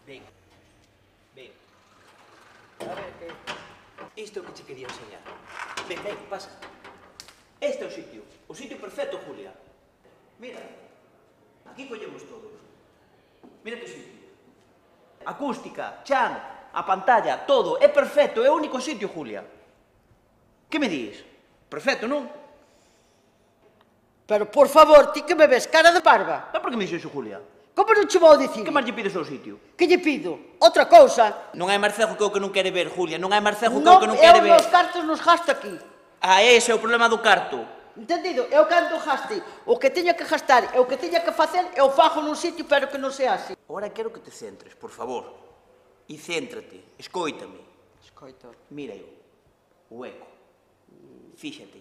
Ven, ven. A ver, isto é o que che quería enseñar. Ven, ven, pasa. Este é o sitio perfecto, Julia. Mira, aquí collemos todos. Mira que sitio. Acústica, chan, a pantalla, todo, é perfecto, é o único sitio, Julia. Que me dis? Perfecto, non? Pero, por favor, ti que me ves cara de parva? Pero por que me dixo iso, Julia? Como non che vou dicir? Que máis lle pides ao sitio? Que lle pido? Outra cousa. Non hai marcego que o que non quere ver, Julia, non hai marcego que o que non quere ver. Non, eu nos cartos nos gasto aquí. Ah, ese é o problema do carto. Entendido? Eu cando gaste o que teña que gastar e o que teña que facer, eu fago nun sitio, pero que non sea así. Ora quero que te centres, por favor. E céntrate, escóitame. Escoito. Mira eu, o eco. Fíxate.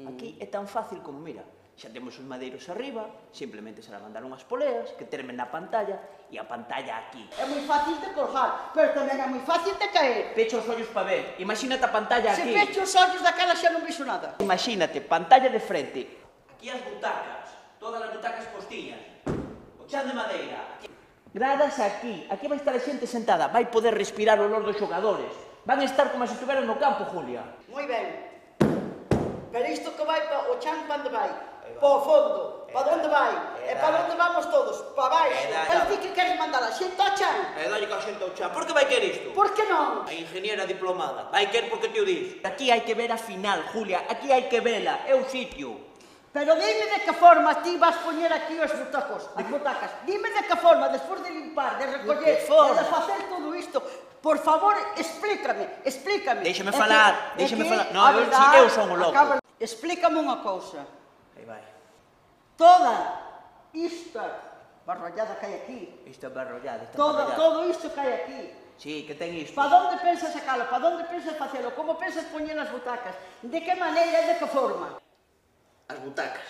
Aquí é tan fácil como, mira, xa temos os madeiros arriba, simplemente será mandar unhas poleas que termen na pantalla e a pantalla aquí. É moi fácil de colgar, pero tamén é moi fácil de caer. Pecha os ollos para ver, imagínate a pantalla Se aquí. pecho os ollos da cara xa non vexo nada. Imagínate, pantalla de frente. Aquí as butacas, todas as butacas postiñas. O chan de madeira. Aquí. Gradas aquí, aquí vai estar a xente sentada, vai poder respirar o olor dos xogadores. Van estar como se estuveran no campo, Julia. Moi ben. Pero isto que vai pa o chan, pa onde vai? Pa o fondo. Pa onde vai? E pa onde vamos todos? Pa baixo. Mas ti que queres mandar a xente ao chan? Dalle ca xente ao chan. Por que vai querer isto? Por que non? A ingeniera diplomada. Vai querer porque te o dis. Aquí hai que ver a final, Julia. Aquí hai que vela. É o sitio. Pero dime de que forma ti vas poñer aquí os butacos, as butacas. Dime de que forma, despois de limpar, de recoller, de facer todo isto. Por favor, explícame. Déixame falar. Non, eu son o loco. Explícame unha cousa. Aí vai. Toda esta barrollada que hai aquí, Isto é barrollada. todo isto que hai aquí, Sí, que ten isto. pa onde pensas sacalo, pa onde pensas facelo, como pensas poñer as butacas, de que maneira e de que forma? As butacas.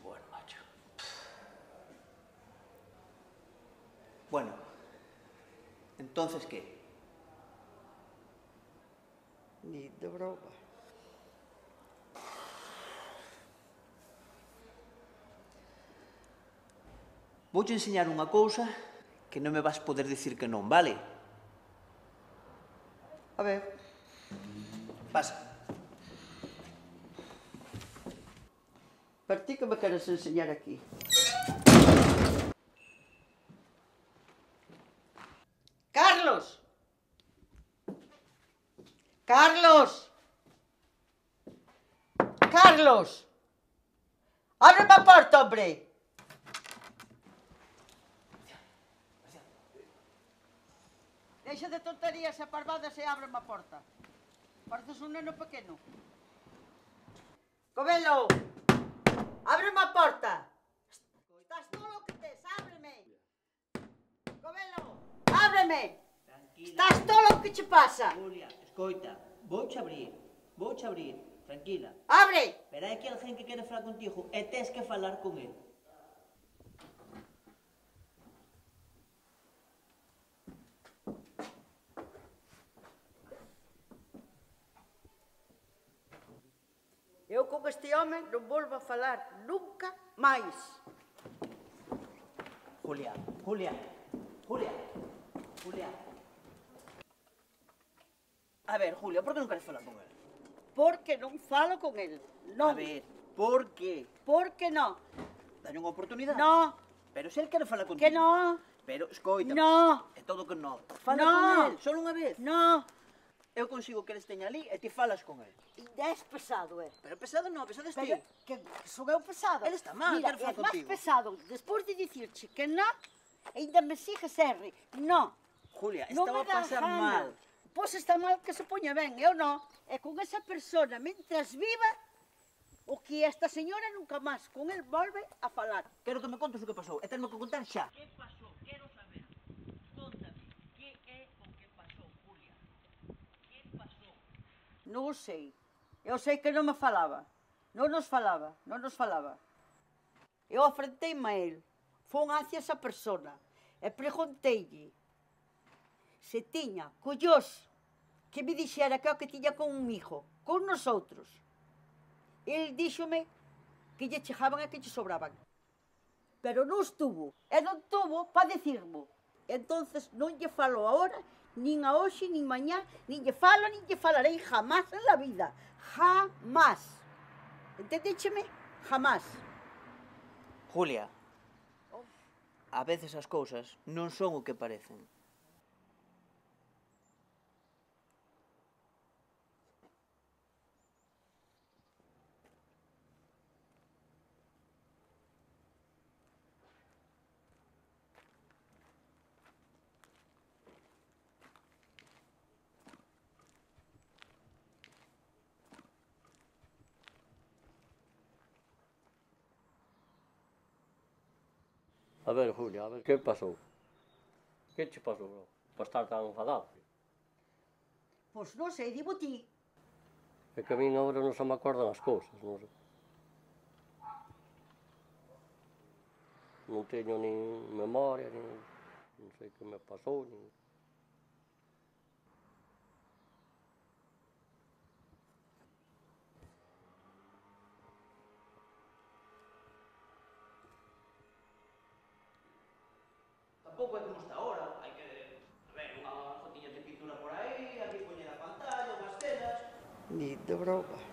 Bueno, macho. Bueno. Entonces, ¿qué? Ni de broma. Vouche enseñar unha cousa que non me vas poder dicir que non, vale? A ver. Pasa. Pero ti que me queres enseñar aquí? Carlos! Carlos! Carlos! Ábreme a porta, hombre! Deixa de tonterías e parvadas e ábreme a porta. Pareces un neno pequeno. Covelo! Ábreme a porta! Estás tolo que tes, ábreme! Covelo! Ábreme! Tranquila. Estás tolo que che pasa? Julia, escoita, vouche abrir, tranquila. Abre! Pero hai aquí alguén que quere falar contigo e tes que falar con el. Eu con este home non volvo a falar nunca máis. Julia. A ver, Julia, por que non queres falar con el? Porque non falo con el. Non. A ver, por que? Por que non? Dalle unha oportunidade. Non. Pero se el quere falar contigo. Que non. Pero, escoita. Non. É todo que non. Fala Non. con el, só unha vez. Non. Eu consigo que ele esteña ali e ti falas con el. Ainda és pesado, Pero pesado non, pesado Pero ti. que son eu pesado. Él está mal, Mira, quero falar é máis contigo. pesado. Despois de dicirche que non, ainda me sigues R. Non. Julia, Non estaba me a dá pasar gana. mal. Pois está mal que se poña ben, eu non. E con esa persona, mentras viva, o que esta señora nunca máis con el volve a falar. Quero que me contes o que pasou. E tenme que contar xa. Que pasou? Quero saber. Contame. Que é o que pasou, Julia? Que pasou? Non o sei. Eu sei que non me falaba. Non nos falaba. Eu afrenteime a el. Fon hacia esa persona. e pregunteille se tiña collós que me dixera que o que tiña conmigo, con nosotros. El díxome que lle chegaban e que lle sobraban. Pero non estuvo, e non tuvo para decirmo. Entonces non lle falo ahora, nin a hoxe, nin mañá, nin lle falo, nin lle falarei jamás en la vida. Jamás. Entendécheme? Jamás. Julia, a veces as cousas non son o que parecen. A ver, Julia, a ver, que pasou? Que che pasou, para estar tan enfadado? Pois non sei, digo ti. É que a min agora non se me acordan as cousas, non sei. Non teño nin memoria, nin... non sei que me pasou, nin... Tampouco é como está ahora, hai que ver unha fotiña de pintura por aí, aquí poñer a pantalla, unhas cenas. Ni de broma.